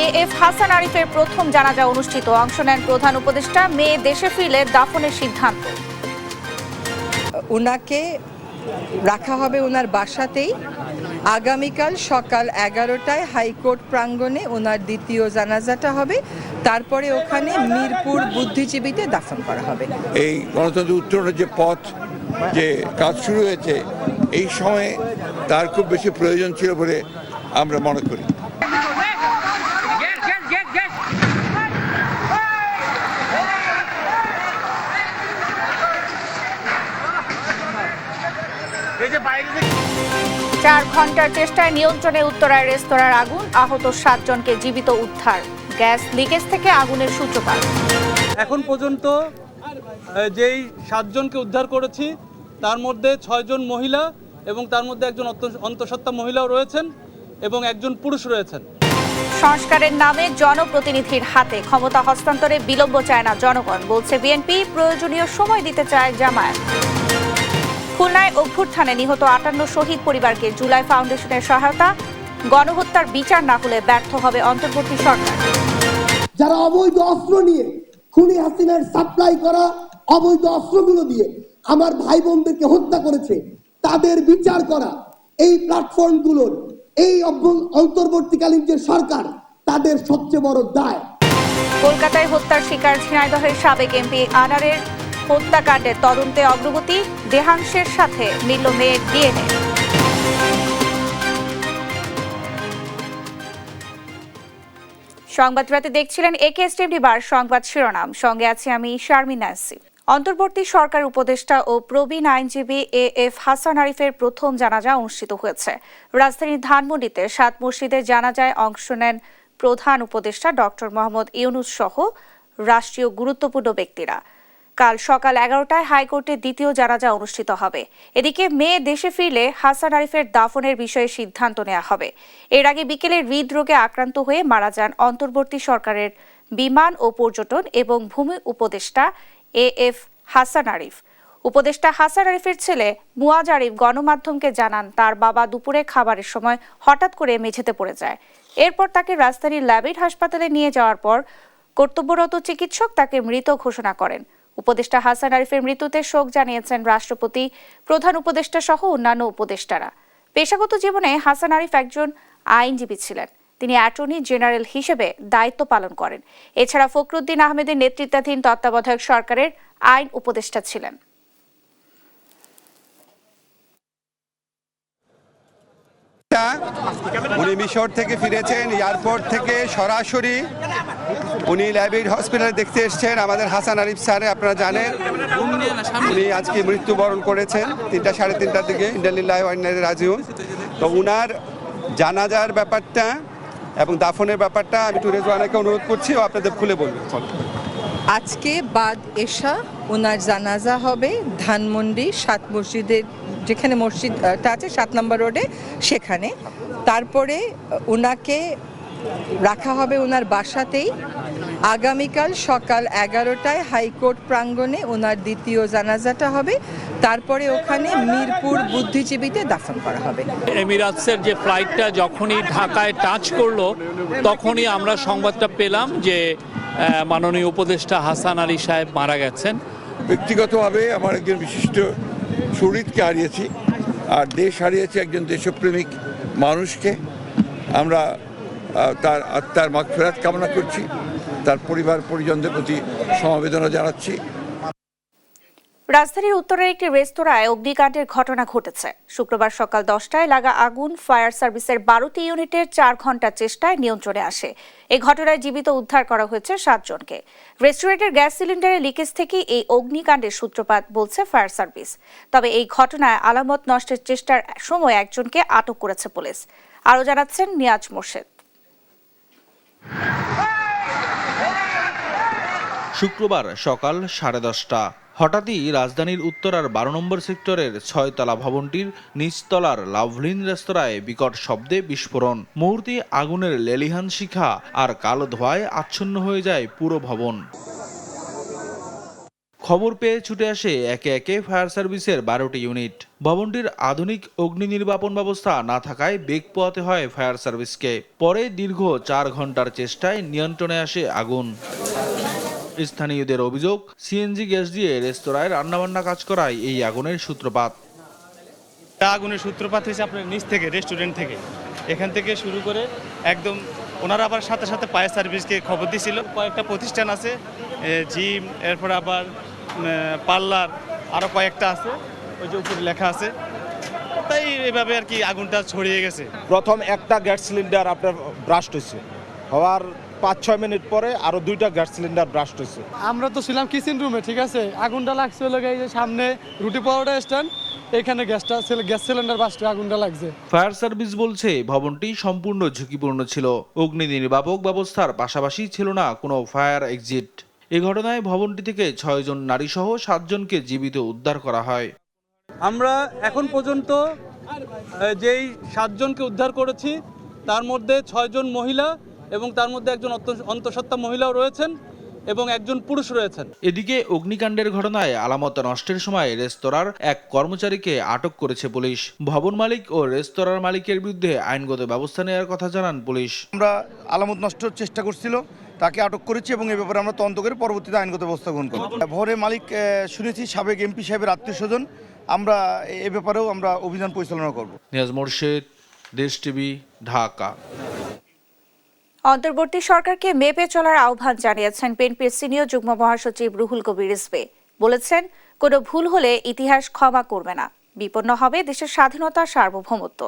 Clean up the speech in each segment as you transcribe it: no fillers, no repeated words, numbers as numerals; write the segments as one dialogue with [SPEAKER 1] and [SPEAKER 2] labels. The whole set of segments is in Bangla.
[SPEAKER 1] এএফ হাসান আরিফের প্রথম জানাজা অনুষ্ঠিত। অংশ নেন প্রধান উপদেষ্টা। মেয়ে দেশে ফিরলে দাফনের সিদ্ধান্ত।
[SPEAKER 2] ওনাকে রাখা হবে ওনার বাসাতেই। আগামীকাল সকাল 11টায় হাইকোর্ট প্রাঙ্গণে ওনার দ্বিতীয় জানাজাটা হবে। তারপরে ওখানে মিরপুর বুদ্ধিজীবীতে দাফন করা হবে।
[SPEAKER 3] এই গণতন্ত্র উত্তরণের যে পথ, যে কাজ শুরু হয়েছে, এই সময়ে তার খুব বেশি প্রয়োজন ছিল বলে আমরা মনে করি।
[SPEAKER 1] চার ঘন্টার চেষ্টায় নিয়ন্ত্রণে উত্তরায় রেস্তোরাঁর আগুন। আহত 7 জনকে জীবিত উদ্ধার। গ্যাস লিকেজ থেকে আগুনের সূত্রপাত।
[SPEAKER 4] এখন পর্যন্ত যেই 7 জনকে উদ্ধার করেছি তার মধ্যে 6 জন মহিলা এবং তার মধ্যে একজন অন্তঃসত্ত্বা মহিলাও রয়েছেন এবং একজন পুরুষ রয়েছেন।
[SPEAKER 1] সংস্কারের নামে জনপ্রতিনিধির হাতে ক্ষমতা হস্তান্তরে বিলম্ব চায় না জনগণ, বলছে বিএনপি। প্রয়োজনীয় সময় দিতে চায় জামায়াত। খুলনায় অভ্যুত্থানে নিহত 58 শহীদ পরিবারকে জুলাই ফাউন্ডেশনের সহায়তা। গণহত্যার বিচার না হলে ব্যর্থ হবে অন্তর্বর্তী সরকার।
[SPEAKER 5] যারা অবৈধ অস্ত্র নিয়ে খুনি হাসিনার সাপ্লাই করা অবৈধ অস্ত্রগুলো দিয়ে আমার ভাই বোনদেরকে হত্যা করেছে, তাদের বিচার করা এই প্ল্যাটফর্মগুলোর, এই অন্তর্বর্তীকালীন যে সরকার, তাদের সবচেয়ে বড় দায়।
[SPEAKER 1] কলকাতায় হত্যার শিকার ঝিনাইদহের সাবেক এমপি আনারের হত্যাকাণ্ডের তদন্তে অগ্রগতি। দেহাংশের সাথে মিলল মেয়ের ডিএনএ। সংবাদ রাতে দেখছিলেন একেএসটিভি বার সংবাদ শিরোনাম। সঙ্গে আছি আমি শারমিন নাসি। অন্তর্বর্তী সরকার উপদেষ্টা ও প্রবীণ আইনজীবী এএফ হাসান আরিফের প্রথম জানাজা অনুষ্ঠিত হয়েছে। রাজধানীর ধানমন্ডিতে 7 মসজিদের জানাজায় অংশ নেন প্রধান উপদেষ্টা ডক্টর মোহাম্মদ ইউনূস সহ রাষ্ট্রীয় গুরুত্বপূর্ণ ব্যক্তিরা। কাল সকাল 11টায় হাইকোর্টে দ্বিতীয় জানাজা অনুষ্ঠিত হবে। এদিকে মেয়ে দেশে ফিরলে হাসান আরিফের দাফনের বিষয়ে সিদ্ধান্ত নেওয়া হবে। এর আগে বিকেলে হৃদরোগে আক্রান্ত হয়ে মারা যান অন্তর্বর্তী সরকারের বিমান ও পর্যটন এবং ভূমি উপদেষ্টা এএফ হাসান আরিফ। উপদেষ্টা হাসান আরিফের ছেলে মুয়াজ আরিফ গণমাধ্যমকে জানান, তার বাবা দুপুরে খাবারের সময় হঠাৎ করে মেঝেতে পড়ে যায়। এরপর তাকে রাজধানীর ল্যাবেট হাসপাতালে নিয়ে যাওয়ার পর কর্তব্যরত চিকিৎসক তাকে মৃত ঘোষণা করেন। উপদেষ্টা হাসান আরিফের মৃত্যুতে শোক জানিয়েছেন রাষ্ট্রপতি, প্রধান উপদেষ্টা সহ অন্যান্য উপদেষ্টারা। পেশাগত জীবনে হাসান আরিফ একজন আইনজীবী ছিলেন। তিনি অ্যাটর্নি জেনারেল হিসেবে দায়িত্ব পালন করেন। এছাড়া ফখরুদ্দিন আহমেদের নেতৃত্বাধীন তত্ত্বাবধায়ক সরকারের আইন উপদেষ্টা ছিলেন।
[SPEAKER 6] উনি মিশর থেকে ফিরেছেন, এয়ারপোর্ট থেকে সরাসরি উনি ল্যাবেট হসপিটালে দেখতে এসেছেন আমাদের হাসান আরিফ স্যার। আপনারা জানেন উনি আজকে মৃত্যুবরণ করেছেন 3টা সাড়ে 3টার দিকে। ইন্নালিল্লাহি ওয়া ইন্না ইলাইহি রাজিউন। তো উনার জানাজার ব্যাপারটা এবং দাফনের ব্যাপারটা আমি একটু রেজওয়ানাকে অনুরোধ করছি, ও আপনাদের খুলে বলবেন।
[SPEAKER 2] আজকে বাদ এশা ওনার জানাজা হবে ধানমন্ডি 7 মসজিদের, যেখানে মসজিদটা আছে 7 নম্বর রোডে, সেখানে। তারপরে ওনাকে রাখা হবে ওনার বাসাতেই। আগামীকাল সকাল 11টায় হাইকোর্ট প্রাঙ্গণে ওনার দ্বিতীয় জানাজাটা হবে। তারপরে ওখানে মিরপুর বুদ্ধিজীবীতে দাফন করা হবে।
[SPEAKER 7] এমিরাটসের যে ফ্লাইটটা যখনই ঢাকায় টাচ করলো, তখনই আমরা সংবাদটা পেলাম যে মাননীয় উপদেষ্টা হাসান আলী সাহেব মারা গেছেন।
[SPEAKER 3] ব্যক্তিগতভাবে আমার একজন বিশিষ্ট শহীদকে হারিয়েছি, আর দেশ হারিয়েছে একজন দেশপ্রেমিক মানুষকে। আমরা তার আত্মার মাগফিরাত কামনা করছি, তার পরিবার পরিজনদের প্রতি সমবেদনা জানাচ্ছি।
[SPEAKER 1] রাজধানীর উত্তরের একটি রেস্তোরাঁয় অগ্নিকাণ্ডের ঘটনা ঘটেছে। শুক্রবার সকাল 10টায় লাগা আগুন ফায়ার সার্ভিসের 12টি ইউনিটের 4 ঘন্টার চেষ্টায় নিয়ন্ত্রণে আসে। এই ঘটনায় জীবিত উদ্ধার করা হয়েছে 7 জনকে। রেস্টুরেন্টের গ্যাস সিলিন্ডারের লিকেজ থেকে এই অগ্নিকাণ্ডের সূত্রপাত বলছে ফায়ার সার্ভিস। তবে এই ঘটনায় আলামত নষ্টের চেষ্টার সময় একজনকে আটক করেছে পুলিশ। আরও জানাচ্ছেন নিয়াজ মোর্শেদ।
[SPEAKER 8] শুক্রবার সকাল 10:30 হঠাৎই রাজধানীর উত্তরার 12 নম্বর সেক্টরের 6 তলা ভবনটির নিচতলার লাভলিন রেস্তোরাঁয় বিকট শব্দে বিস্ফোরণ। মুহূর্তে আগুনের লেলিহান শিখা আর কালো ধোঁয়ায় আচ্ছন্ন হয়ে যায় পুরো ভবন। খবর পেয়ে ছুটে আসে একে একে ফায়ার সার্ভিসের 12টি ইউনিট। ভবনটির আধুনিক অগ্নি নির্বাপন ব্যবস্থা না থাকায় বেগ পোহাতে হয় ফায়ার সার্ভিসকে। পরে দীর্ঘ 4 ঘন্টার চেষ্টায় নিয়ন্ত্রণে আসে আগুন। স্থানীয়দের অভিযোগ, সিএনজি গ্যাস দিয়ে রেস্তোরাঁয় রান্নাবান্না কাজ করায় এই আগুনের সূত্রপাত।
[SPEAKER 9] আগুনের সূত্রপাত হয়েছে আপনার নিচ থেকে, রেস্টুরেন্ট থেকে। এখান থেকে শুরু করে একদম ওনারা আবার সাথে সাথে ফায়ার সার্ভিসকে খবর দিয়েছিল। কয়েকটা প্রতিষ্ঠান আছে, জিম, এরপর আবার পার্লার, আরও কয়েকটা আছে, ওই যে উপরে লেখা আছে। তাই এভাবে আর কি আগুনটা ছড়িয়ে গেছে।
[SPEAKER 10] প্রথম একটা গ্যাস সিলিন্ডার আপনার ব্রাস্ট হয়েছে, হওয়ার 5-6 মিনিট পরে আরো 2টা গ্যাস সিলিন্ডার ব্রাস্ট হয়েছে।
[SPEAKER 11] আমরা তো ছিলাম কিচেন রুমে, ঠিক আছে, আগুনটা লাগছে হলো এই যে সামনে রুটি পরোটা স্ট্যান্ড, এখানে গ্যাস সিলিন্ডার বাস্টে আগুনটা লাগছে।
[SPEAKER 8] ফায়ার সার্ভিস বলছে ভবনটি সম্পূর্ণ ঝুঁকিপূর্ণ ছিল। অগ্নি নির্বাপক ব্যবস্থার পাশাপাশি ছিল না কোনো ফায়ার এক্সিট। এ ঘটনায় ভবনটি থেকে 6 জন নারী সহ 7 জনকে জীবিত উদ্ধার করা হয়।
[SPEAKER 4] আমরা এখন পর্যন্ত যেই 7 জনকে উদ্ধার করেছি তার মধ্যে 6 জন মহিলা এবং তার মধ্যে একজন অন্তঃসত্ত্বা মহিলাও রয়েছেন এবং একজন পুরুষ রয়েছেন।
[SPEAKER 8] এদিকে অগ্নিকাণ্ডের ঘটনায় আলামত নষ্টের সময় রেস্তোরাঁর এক কর্মচারীকে আটক করেছে পুলিশ। ভবন মালিক ও রেস্তোরাঁর মালিকের বিরুদ্ধে আইনগত ব্যবস্থা নেওয়ার কথা জানান পুলিশ।
[SPEAKER 10] আমরা আলামত নষ্টের চেষ্টা করছিল, তাকে আটক করেছি এবং এ ব্যাপারে আমরা তদন্ত করে পরবর্তীতে আইনগত ব্যবস্থা গ্রহণ করি। ভবনের মালিক শুনেছি সাবেক এমপি সাহেবের আত্মীয়স্বজন। আমরা এ ব্যাপারেও আমরা অভিযান পরিচালনা করব।
[SPEAKER 8] নিয়াজ মোর্শেদ, দেশ টিভি, ঢাকা।
[SPEAKER 1] অন্তর্বর্তী সরকারকে মেপে চলার আহ্বান জানিয়েছেন বিএনপির সিনিয়র যুগ্ম মহাসচিব রুহুল কবির রিজভী। বলেছেন, কোনো ভুল হলে ইতিহাস ক্ষমা করবে না, বিপন্ন হবে দেশের স্বাধীনতা, সার্বভৌমত্ব।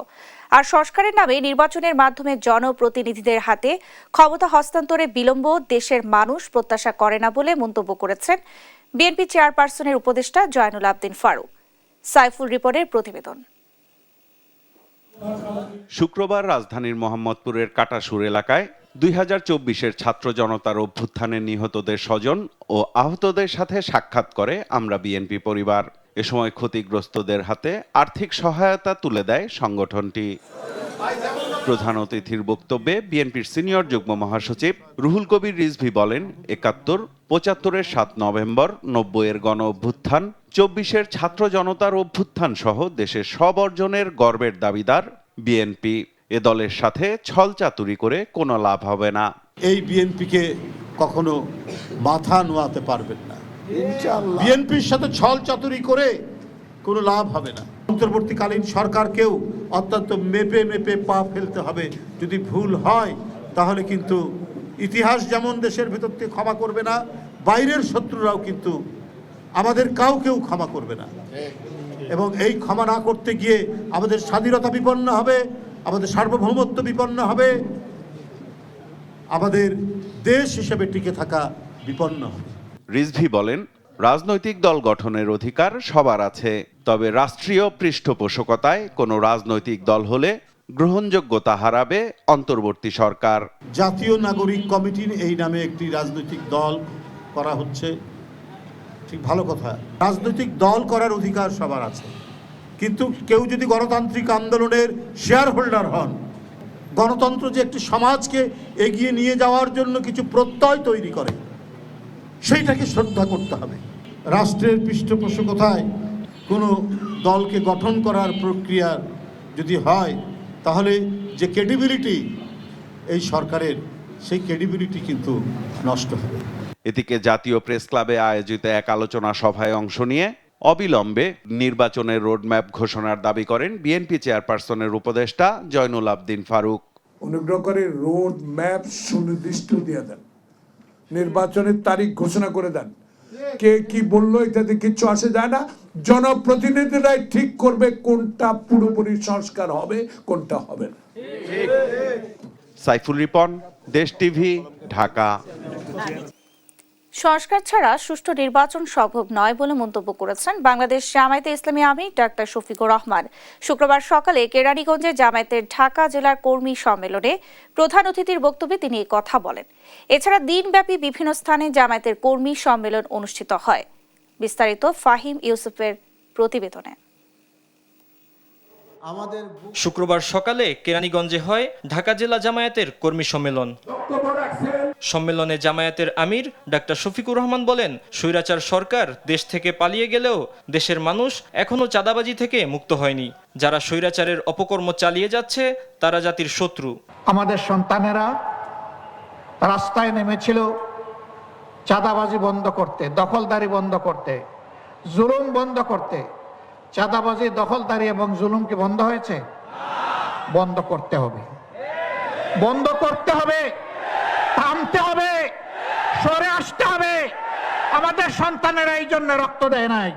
[SPEAKER 1] আর সংস্কারের নামে নির্বাচনের মাধ্যমে জনপ্রতিনিধিদের হাতে ক্ষমতা হস্তান্তরে বিলম্ব দেশের মানুষ প্রত্যাশা করে না বলে মন্তব্য করেছেন বিএনপি চেয়ারপারসনের উপদেষ্টা জয়নুল আবদিন ফারুক। সাইফুল রিপোর্টের প্রতিবেদন।
[SPEAKER 12] শুক্রবার রাজধানীর মোহাম্মদপুরের কাটাসুর এলাকায় 2024-এর ছাত্র জনতার অভ্যুত্থানে নিহতদের স্বজন ও আহতদের সাথে সাক্ষাৎ করে আমরা বিএনপি পরিবার। এ সময় ক্ষতিগ্রস্তদের হাতে আর্থিক সহায়তা তুলে দেয় সংগঠনটি। প্রধান অতিথির বক্তব্যে বিএনপির সিনিয়র যুগ্ম মহাসচিব রুহুল কবির রিজভী বলেন, 71, 75-এর 7 নভেম্বর, 90-এর গণ অভ্যুত্থান, 24-এর ছাত্র জনতার অভ্যুত্থান সহ দেশের সব অর্জনের গর্বের দাবিদার বিএনপি। এ দলের সাথে ছলচাতুরি করে কোনো লাভ হবে না।
[SPEAKER 13] এই বিএনপিকে কখনো মাথা নোয়াতে পারবেন না ইনশাআল্লাহ। বিএনপির সাথে ছলচাতুরি করে কোনো লাভ হবে না। অন্তর্বর্তীকালীন সরকারকেও অত্যন্ত মেপে মেপে পা ফেলতে হবে। যদি ভুল হয় তাহলে কিন্তু ইতিহাস যেমন দেশের ভেতর থেকে ক্ষমা করবে না, বাইরের শত্রুরাও কিন্তু আমাদের কাউকেও ক্ষমা করবে না। এবং এই ক্ষমা না করতে গিয়ে আমাদের স্বাধীনতা বিপন্ন হবে, আমাদের সার্বভৌমত্ব বিপন্ন হবে, আমাদের দেশ হিসেবে টিকে থাকা বিপন্ন হবে।
[SPEAKER 12] রিজভী বলেন, রাজনৈতিক দল গঠনের অধিকার সবার আছে, তবে রাষ্ট্রীয় পৃষ্ঠপোষকতায় কোনো রাজনৈতিক দল হলে গ্রহণযোগ্যতা হারাবে অন্তর্বর্তী সরকার।
[SPEAKER 13] জাতীয় নাগরিক কমিটির এই নামে একটি রাজনৈতিক দল করা হচ্ছে, ঠিক ভালো কথা। রাজনৈতিক দল করার অধিকার সবার আছে, কিন্তু কেউ যদি গণতান্ত্রিক আন্দোলনের শেয়ার হোল্ডার হন, গণতন্ত্র যে একটি সমাজকে এগিয়ে নিয়ে যাওয়ার জন্য কিছু প্রত্যয় তৈরি করে, সেইটাকে শ্রদ্ধা করতে হবে। রাষ্ট্রের পৃষ্ঠপোষকতায় কোনো দলকে গঠন করার প্রক্রিয়া যদি হয়, তাহলে যে ক্রেডিবিলিটি এই সরকারের, সেই ক্রেডিবিলিটি কিন্তু নষ্ট হবে।
[SPEAKER 12] এদিকে জাতীয় প্রেস ক্লাবে আয়োজিত এক আলোচনা সভায় অংশ নিয়ে অবিলম্বে নির্বাচনের রোডম্যাপ ঘোষণার দাবি করেন বিএনপি চেয়ারপারসনের উপদেষ্টা জয়নুল আবদিন ফারুক।
[SPEAKER 14] অনুগ্রহ করে রোড ম্যাপ সুনির্দিষ্ট দিয়ে দেন, নির্বাচনের তারিখ ঘোষণা করে দেন। কে কি বললো এটাতে কিচ্ছু আসে যায় না। জনপ্রতিনিধিরাই ঠিক করবে কোনটা পুরোপুরি সংস্কার হবে, কোনটা হবে না।
[SPEAKER 12] সাইফুল রিপন, দেশ টিভি, ঢাকা।
[SPEAKER 1] সংস্কার ছাড়া সুষ্ঠু নির্বাচন সম্ভব নয় বলে মন্তব্য করেছেন বাংলাদেশ জামায়াতে ইসলামী আমির ডাক্তার শফিকুর রহমান। শুক্রবার সকালে কেরানীগঞ্জে জামায়াতের ঢাকা জেলার কর্মী সম্মেলনে প্রধান অতিথির বক্তব্যে তিনি এই কথা বলেন। এছাড়া দিনব্যাপী বিভিন্ন স্থানে জামায়াতের কর্মী সম্মেলন অনুষ্ঠিত হয়। বিস্তারিত ফাহিম ইউসুফের প্রতিবেদনে।
[SPEAKER 15] শুক্রবার সকালে কেরানীগঞ্জে হয় ঢাকা জেলা জামায়াতের কর্মী সম্মেলন। সম্মেলনে জামায়াতের আমির ডাক্তার শফিকুর রহমান বলেন, স্বৈরাচার সরকার দেশ থেকে পালিয়ে গেলেও দেশের মানুষ এখনও চাঁদাবাজি থেকে মুক্ত হয়নি। যারা স্বৈরাচারের অপকর্ম চালিয়ে যাচ্ছে তারা জাতির শত্রু।
[SPEAKER 16] আমাদের সন্তানেরা রাস্তায় নেমেছিল চাঁদাবাজি বন্ধ করতে, দখলদারি বন্ধ করতে, জুলুম বন্ধ করতে। চাঁদাবাজি, দখলদারি এবং জুলুম কি বন্ধ হয়েছে? বন্ধ করতে হবে, বন্ধ করতে হবে, থামতে হবে, সরে আসতে হবে। আমাদের সন্তানেরা এই জন্য রক্ত দেয় নাই,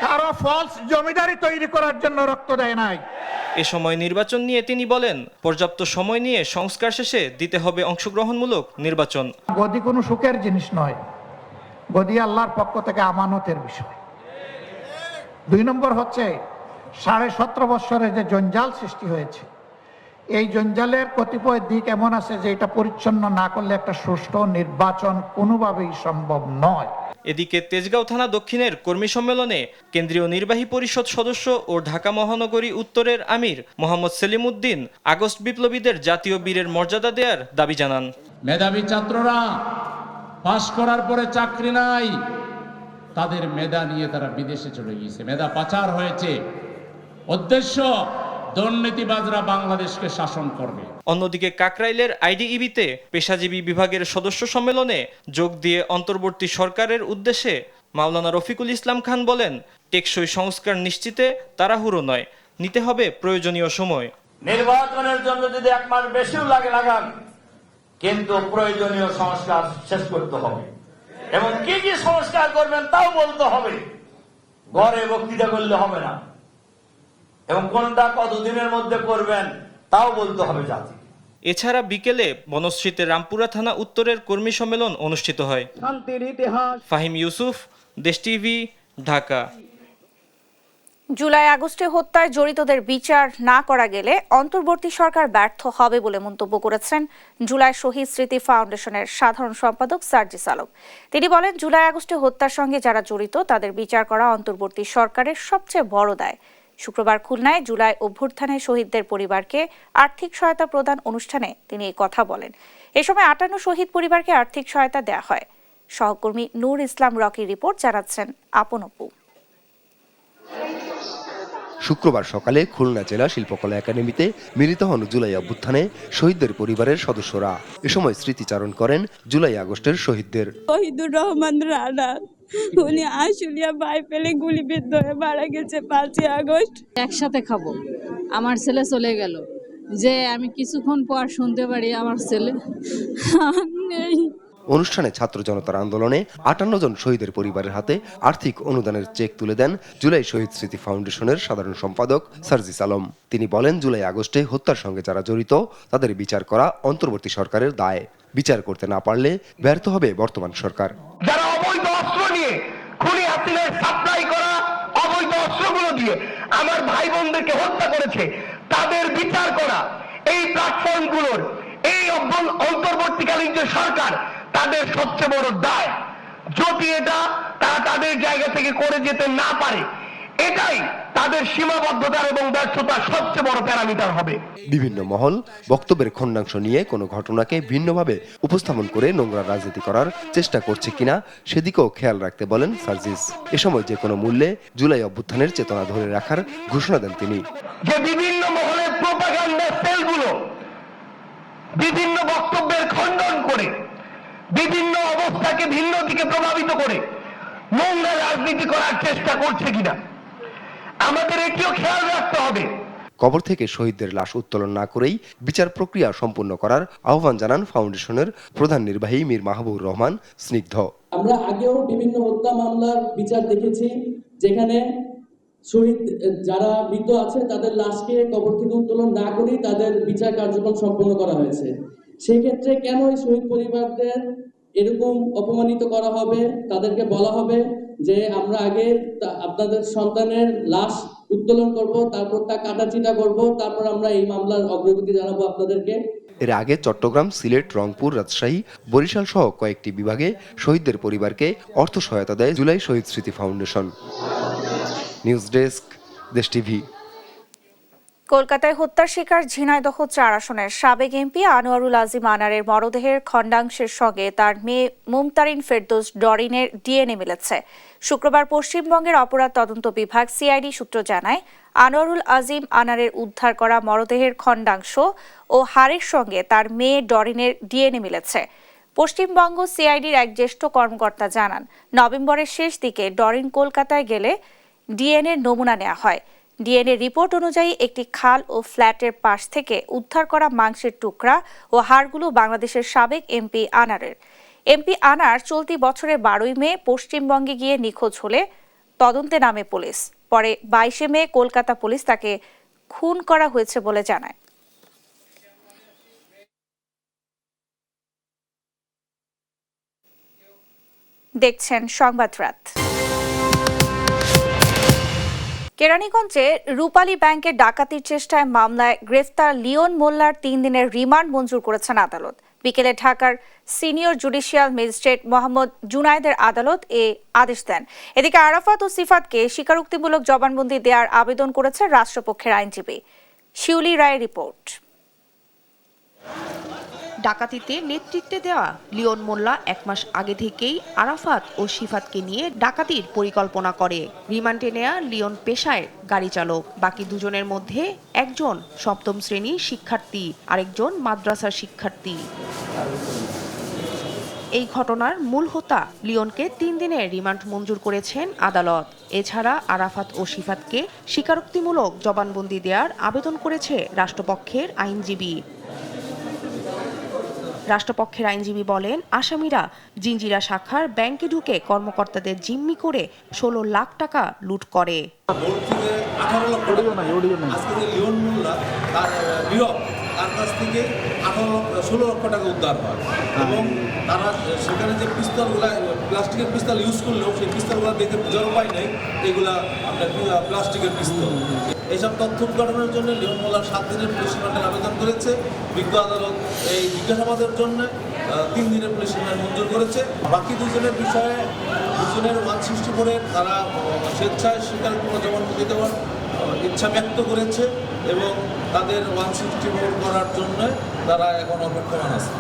[SPEAKER 16] কারো ফলস জমিদারি তৈরি করার জন্য রক্ত দেয় নাই।
[SPEAKER 15] এ সময় নির্বাচন নিয়ে তিনি বলেন, পর্যাপ্ত সময় নিয়ে সংস্কার শেষে দিতে হবে অংশগ্রহণমূলক নির্বাচন।
[SPEAKER 16] গদি কোনো সুখের জিনিস নয়, গদি আল্লাহর পক্ষ থেকে আমানতের বিষয়। 2 নম্বর হচ্ছে 17.5 বছরে যে জঞ্জাল সৃষ্টি হয়েছে, এই জঞ্জালের কতিপয় দিক এমন আছে যে এটা পরিচ্ছন্ন না করলে একটা সুষ্ঠু নির্বাচন কোনোভাবেই সম্ভব নয়।
[SPEAKER 15] এদিকে তেজগাঁও থানা দক্ষিণের কর্মী সম্মেলনে কেন্দ্রীয় নির্বাহী পরিষদ সদস্য ও ঢাকা মহানগরী উত্তরের আমির মোহাম্মদ সেলিম উদ্দিন আগস্ট বিপ্লবীদের জাতীয় বীরের মর্যাদা দেওয়ার দাবি জানান।
[SPEAKER 17] মেধাবী ছাত্ররা পাশ করার পরে চাকরি নাই, তাদের মেধা নিয়ে তারা বিদেশে চলে গিয়েছে, মেধা পাচার হয়েছে। উদ্দেশ্য, দুর্নীতিবাজরা বাংলাদেশকে শাসন করবে।
[SPEAKER 15] অন্যদিকে কাকরাইলের আইডিইবিতে পেশাজীবী বিভাগের সদস্য সম্মেলনে যোগ দিয়ে অন্তর্বর্তী সরকারের উদ্দেশ্যে মাওলানা রফিকুল ইসলাম খান বলেন, টেকসই সংস্কার নিশ্চিতে তাড়াহুড়ো নয়, নিতে হবে প্রয়োজনীয় সময়।
[SPEAKER 18] নির্বাচনের জন্য যদি 1 মাস বেশিও লাগান, কিন্তু প্রয়োজনীয় সংস্কার শেষ করতে হবে এবং কি কি সংস্কার করবেন তাও বলতে হবে। ঘরে বক্তৃতা করলে হবে না এবং কোনটা কতদিনের মধ্যে করবেন তাও বলতে হবে জাতি।
[SPEAKER 15] এছাড়া বিকেলে বনশ্রীতে রামপুরা থানা উত্তরের কর্মী সম্মেলন অনুষ্ঠিত হয়। ফাহিম ইউসুফ, দেশ টিভি, ঢাকা।
[SPEAKER 1] জুলাই আগস্টে হত্যায় জড়িতদের বিচার না করা গেলে অন্তর্বর্তী সরকার ব্যর্থ হবে বলে মন্তব্য করেছেন জুলাই শহীদ স্মৃতি ফাউন্ডেশনের সাধারণ সম্পাদক সার্জিস আলম। তিনি বলেন, জুলাই আগস্টে হত্যার সঙ্গে যারা জড়িত তাদের বিচার করা অন্তর্বর্তী সরকারের সবচেয়ে বড় দায়। শুক্রবার খুলনায় জুলাই অভ্যুত্থানে শহীদদের পরিবারকে আর্থিক সহায়তা প্রদান অনুষ্ঠানে তিনি এই কথা বলেন। এ সময় 58 শহীদ পরিবারকে আর্থিক সহায়তা দেওয়া হয়। সহকর্মী নূর ইসলাম রকির রিপোর্ট, জানাচ্ছেন আপন অপু।
[SPEAKER 19] শুক্রবার সকালে খুলনা জেলা শিল্পকলা একাডেমিতে মিলিত হন জুলাই অভ্যুত্থানে শহীদদের পরিবারের সদস্যরা। এ সময় স্মৃতিচারণ করেন জুলাই আগস্টের শহীদদের।
[SPEAKER 20] শহীদুর রহমান রানা, উনি আশুলিয়া ভাই পেলে গুলিবিদ্ধ হয়ে মারা গেছে 5 আগস্ট।
[SPEAKER 21] একসাথে খাবো, আমার ছেলে চলে গেল, যে আমি কিছুক্ষণ পর শুনতে পারি আমার ছেলে নেই।
[SPEAKER 19] অনুষ্ঠানে ছাত্র জনতার আন্দোলনে 58 জন শহীদের পরিবারের হাতে আর্থিক অনুদানের চেক তুলে দেন জুলাই শহীদ স্মৃতি ফাউন্ডেশনের সাধারণ সম্পাদক সার্জিস আলম। তিনি বলেন, জুলাই আগস্টে হত্যার সঙ্গে যারা জড়িত তাদের বিচার করা অন্তর্বর্তী সরকারের দায়। বিচার করতে না পারলে ব্যর্থ হবে বর্তমান সরকার।
[SPEAKER 5] যারা অবৈধ অস্ত্র নিয়ে খুনি হাসিনার সাপ্লাই করা অবৈধ অস্ত্রগুলো দিয়ে আমার ভাই বোনদেরকে হত্যা করেছে, তাদের বিচার করা এই প্ল্যাটফর্মগুলোর, এই অন্তর্বর্তীকালীন যে সরকার, তাদের সবচেয়ে বড় দায়। যদি এটা তারা তাদের জায়গা থেকে করে যেতে না পারে, এটাই তাদের সীমাবদ্ধতার এবং ব্যর্থতার সবচেয়ে বড় প্যারামিটার হবে।
[SPEAKER 19] বিভিন্ন মহল বক্তব্যের খণ্ডাংশ নিয়ে কোনো ঘটনাকে ভিন্নভাবে উপস্থাপন করে নোংরা রাজনীতি করার চেষ্টা করছে কিনা সেদিকেও খেয়াল রাখতে বলেন সার্জিস। এ সময় যে কোনো মূল্যে জুলাই অভ্যুত্থানের চেতনা ধরে রাখার ঘোষণা দেন তিনি।
[SPEAKER 5] যে বিভিন্ন মহলের প্রোপাগান্ডা সেলগুলো বিভিন্ন বক্তব্যের খণ্ডন করে, বিভিন্ন অবস্থাকে ভিন্ন দিকে প্রভাবিত করে নোংরা রাজনীতি করার চেষ্টা করছে কিনা আমাদের এটিও খেয়াল রাখতে হবে।
[SPEAKER 19] কবর থেকে শহীদদের লাশ উত্তোলন না করেই বিচার প্রক্রিয়া সম্পূর্ণ করার আহ্বান জানান ফাউন্ডেশনের প্রধান নির্বাহী মীর মাহবুবুর রহমান স্নিগ্ধ।
[SPEAKER 22] আমরা আগেও বিভিন্ন হত্যা মামলার বিচার দেখেছি, যেখানে শহীদ যারা মৃত আছে তাদের লাশকে কবর থেকে উত্তোলন না করেই তাদের বিচার কার্যক্রম সম্পন্ন করা হয়েছে। সেই ক্ষেত্রে কেন এই শহীদ পরিবারদের এরকম অপমানিত করা হবে? তাদেরকে বলা হবে যে আমরা আগে আপনাদের সন্তানের লাশ উত্তোলন করব, তারপর তা কাটাচিটা করব, তারপর আমরা এই মামলার অগ্রগতি জানাবো আপনাদেরকে।
[SPEAKER 19] এর আগে চট্টগ্রাম, সিলেট, রংপুর, রাজশাহী, বরিশাল সহ কয়েকটি বিভাগে শহীদদের পরিবারকে অর্থ সহায়তা দেয় জুলাই শহীদ স্মৃতি ফাউন্ডেশন। নিউজ ডেস্ক, দেশ টিভি।
[SPEAKER 1] কলকাতায় হত্যার শিকার ঝিনাইদহ ৪ আসনের সাবেক এমপি আনোয়ারুল আজিম আনারের মরদেহের খণ্ডাংশের সঙ্গে তার মেয়ে মুমতারিন ফেরদৌস ডরিনের ডিএনএ মিলেছে। শুক্রবার পশ্চিমবঙ্গের অপরাধ তদন্ত বিভাগ সিআইডি সূত্র জানায়, আনোয়ারুল আজিম আনারের উদ্ধার করা মরদেহের খণ্ডাংশ ও হাড়ের সঙ্গে তার মেয়ে ডরিনের ডিএনএ মিলেছে। পশ্চিমবঙ্গ সিআইডির এক জ্যেষ্ঠ কর্মকর্তা জানান, নভেম্বরের শেষ দিকে ডরিন কলকাতায় গেলে ডিএনএ নমুনা নেওয়া হয়। ডিএনএ রিপোর্ট অনুযায়ী একটি খাল ও ফ্ল্যাটের পাশ থেকে উদ্ধার করা মাংসের টুকরা ও হাড়গুলো বাংলাদেশের সাবেক এমপি আনারের। এমপি আনার চলতি বছরের 12 মে পশ্চিমবঙ্গে গিয়ে নিখোঁজ হলে তদন্তে নামে পুলিশ। পরে 22 মে কলকাতা পুলিশ তাকে খুন করা হয়েছে বলে জানায়। দেখছেন সংবাদ রাত। কেরানীগঞ্জে রূপালী ব্যাংকের ডাকাতির চেষ্টায় মামলায় গ্রেফতার লিওন মোল্লার 3 দিনের রিমান্ড মঞ্জুর করেছেন আদালত। বিকেলে ঢাকার সিনিয়র জুডিশিয়াল ম্যাজিস্ট্রেট মোহাম্মদ জুনায়েদের আদালত এ আদেশ দেন। এদিকে আরাফাত ও সিফাতকে স্বীকারোক্তিমূলক জবানবন্দি দেওয়ার আবেদন করেছে রাষ্ট্রপক্ষের আইনজীবী। শিউলি রায়ের রিপোর্ট।
[SPEAKER 2] ডাকাতিতে নেতৃত্বে দেওয়া লিওন মোল্লা 1 মাস আগে থেকেই আরাফাত ও সিফাতকে নিয়ে ডাকাতির পরিকল্পনা করে। রিমান্ডে নেয়া লিওন পেশায় গাড়ি চালক। বাকি দুজনের মধ্যে একজন 7ম শ্রেণীর শিক্ষার্থী, আরেকজন মাদ্রাসার শিক্ষার্থী। এই ঘটনার মূল হোতা লিওনকে 3 দিনের রিমান্ড মঞ্জুর করেছেন আদালত। এছাড়া আরাফাত ও সিফাতকে স্বীকারোক্তিমূলক জবানবন্দি দেওয়ার আবেদন করেছে রাষ্ট্রপক্ষের আইনজীবী। রাষ্ট্রপক্ষের আইনজীবী বলেন, আসামিরা জিঞ্জিরা শাখার ব্যাংকে ঢুকে কর্মকর্তাদের জিম্মি করে 16 লাখ টাকা লুট করে।
[SPEAKER 6] তার কাছ থেকে 16 লক্ষ টাকা উদ্ধার হয় এবং তারা সেখানে যে পিস্তলগুলা প্লাস্টিকের পিস্তল ইউজ করলেও সেই পিস্তলগুলো দেখে বোঝার উপায় নেই এগুলা আপনার প্লাস্টিকের পিস্তল। এইসব তথ্য উদ্ঘাটনের জন্য লিওন মোল্লা 7 দিনের পুলিশ রিমান্ডের আবেদন করেছে। বিজ্ঞ আদালত এই জিজ্ঞাসাবাদের জন্য 3 দিনের পুলিশ রিমান্ড মঞ্জুর করেছে। বাকি দুজনের বিষয়ে দুজনের 164 তারা স্বেচ্ছায় স্বীকারোক্তিমূলক জবানবন্দি দেওয়ার ইচ্ছা ব্যক্ত করেছে এবং তাদের 164 করার জন্য তারা এখন অপেক্ষমান আছে।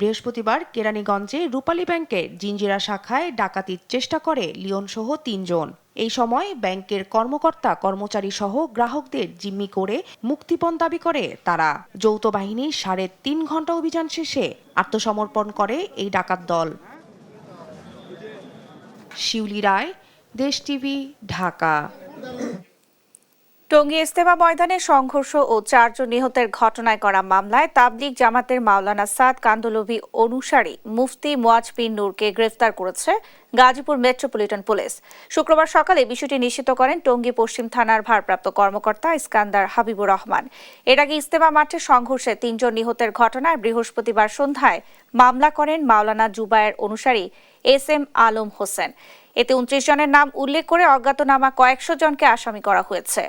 [SPEAKER 2] বৃহস্পতিবার কেরানীগঞ্জে রূপালী ব্যাংকের জিঞ্জিরা শাখায় ডাকাতির চেষ্টা করে লিওন সহ 3 জন। এই সময় ব্যাংকের কর্মকর্তা কর্মচারী সহ গ্রাহকদের জিম্মি করে মুক্তিপণ দাবি করে তারা। যৌথ বাহিনীর 3.5 ঘন্টা অভিযান শেষে আত্মসমর্পণ করে এই ডাকাত দল। শিউলি রায়, দেশ টিভি, ঢাকা।
[SPEAKER 1] টঙ্গী ইজতেমা ময়দানে সংঘর্ষ ও 4 জন নিহতের ঘটনায় করা মামলায় তাবলিগ জামাতের মাওলানা সাদ কান্দলভি অনুসারী মুফতি মুয়াজ বিন নূরকে গ্রেফতার করেছে গাজীপুর মেট্রোপলিটন পুলিশ। শুক্রবার সকালে বিষয়টি নিশ্চিত করেন টঙ্গী পশ্চিম থানার ভারপ্রাপ্ত কর্মকর্তা ইস্কান্দার হাবিবুর রহমান। এর আগে ইজতেমা মাঠে সংঘর্ষে 3 জন নিহতের ঘটনায় বৃহস্পতিবার সন্ধ্যায় মামলা করেন মাওলানা জুবায়ের অনুসারী SM আলম হোসেন। এতে 29 জনের নাম উল্লেখ করে অজ্ঞাতনামা কয়েকশো জনকে আসামি করা হয়েছে।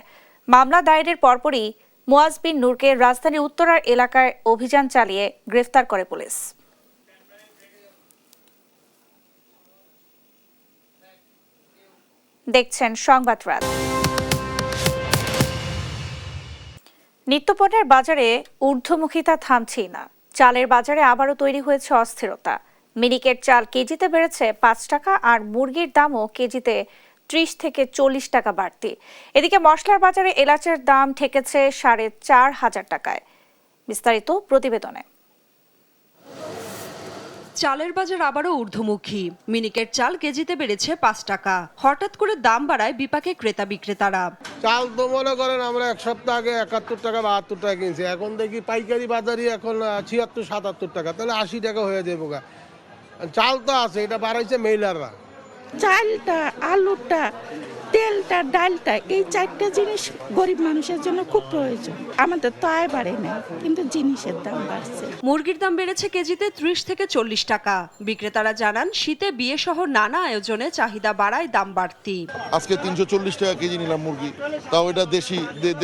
[SPEAKER 1] মামলা দায়েরের পরপরই মুয়াজ বিন নূরকে রাজধানীর উত্তরার এলাকায় অভিযান চালিয়ে গ্রেফতার করে পুলিশ। দেখছেন সংবাদ রাত। নিত্যপণ্যের বাজারে ঊর্ধ্বমুখিতা থামছেই না। চালের বাজারে আবারও তৈরি হয়েছে অস্থিরতা। মিনিকেট চাল কেজিতে বেড়েছে 5 টাকা আর মুরগির দামও কেজিতে 30 থেকে 40 টাকা বাড়তি। এদিকে মশলার বাজারে এলাচের দাম ঠেকেছে 4,500 টাকায়। বিস্তারিত প্রতিবেদনে।
[SPEAKER 23] চালের বাজার আবারও ঊর্ধ্বমুখী। মিনিকেট চাল কেজিতে বেড়েছে 5 টাকা। হঠাৎ করে দাম বাড়ায় বিপাকে ক্রেতা বিক্রেতারা।
[SPEAKER 24] চাল তো মনে করেন আমরা 1 সপ্তাহ আগে 71 টাকা 72 টাকা কিনছি, এখন দেখি পাইকারি বাজারে এখন 76-77 টাকা, তাহলে 80 টাকা হয়ে যাবে। চাল তো আছে, এটা বাড়াইছে মেইলাররা।
[SPEAKER 25] চালটা, আলুটা, তেলটা, ডালটা, এই 4টা জিনিস গরিব মানুষের জন্য খুব প্রয়োজন। আমাদের তো আয় বাড়ে না, কিন্তু জিনিসের দাম বাড়ছে।
[SPEAKER 23] মুরগির দাম বেড়েছে কেজিতে 30 থেকে 40 টাকা। বিক্রেতারা জানান, শীতে বিয়ে সহ নানা আয়োজনে চাহিদা বাড়ায় দাম বাড়তি।
[SPEAKER 26] আজকে 340 টাকা কেজি নিলাম মুরগি, তাও এটা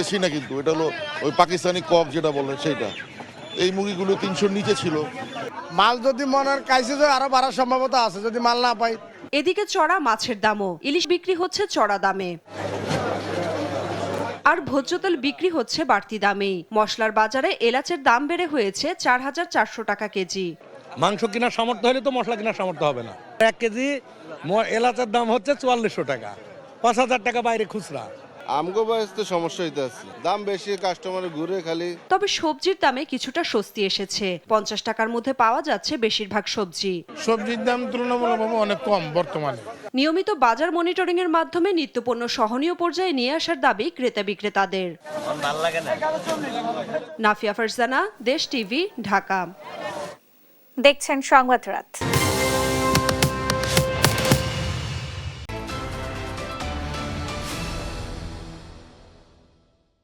[SPEAKER 26] দেশি না, কিন্তু এটা হলো ওই পাকিস্তানি কক যেটা বলে সেটা। এই মুরগিগুলো 300-র নিচে ছিল।
[SPEAKER 24] মাল যদি মনের কাছে আরো বাড়ার সম্ভাবনা আছে যদি মাল না পাই।
[SPEAKER 23] এদিকে চড়া মাছের দামও। ইলিশ বিক্রি হচ্ছে চড়া দামে। আর ভোজ্য তেল বিক্রি হচ্ছে বাড়তি দামেই। মশলার বাজারে এলাচের দাম বেড়ে হয়েছে ৪,৪০০ টাকা কেজি।
[SPEAKER 3] মাংস কেনার সামর্থ্য হলে তো মশলা কেনার সামর্থ্য হবে না। 1 কেজি এলাচের দাম হচ্ছে ৪৪০০ টাকা, ৫,০০০ টাকা বাইরে খুচরা।
[SPEAKER 4] আমগো বাড়িতে সমস্যা হইতেছে, দাম বেশি, কাস্টমার ঘুরে খালি।
[SPEAKER 23] তবে সবজির দামে কিছুটা স্বস্তি এসেছে। ৫০ টাকার মধ্যে পাওয়া যাচ্ছে বেশিরভাগ সবজি।
[SPEAKER 24] সবজির দাম তুলনামূলকভাবে অনেক কম বর্তমানে।
[SPEAKER 23] নিয়মিত বাজার মনিটরিং এর মাধ্যমে নিত্যপণ্য সহনীয় পর্যায়ে নিয়ে আসার দাবি ক্রেতা বিক্রেতাদের। নাফিয়া ফারজানা, দেশ টিভি, ঢাকা।
[SPEAKER 1] দেখছেন সংবাদ রাত।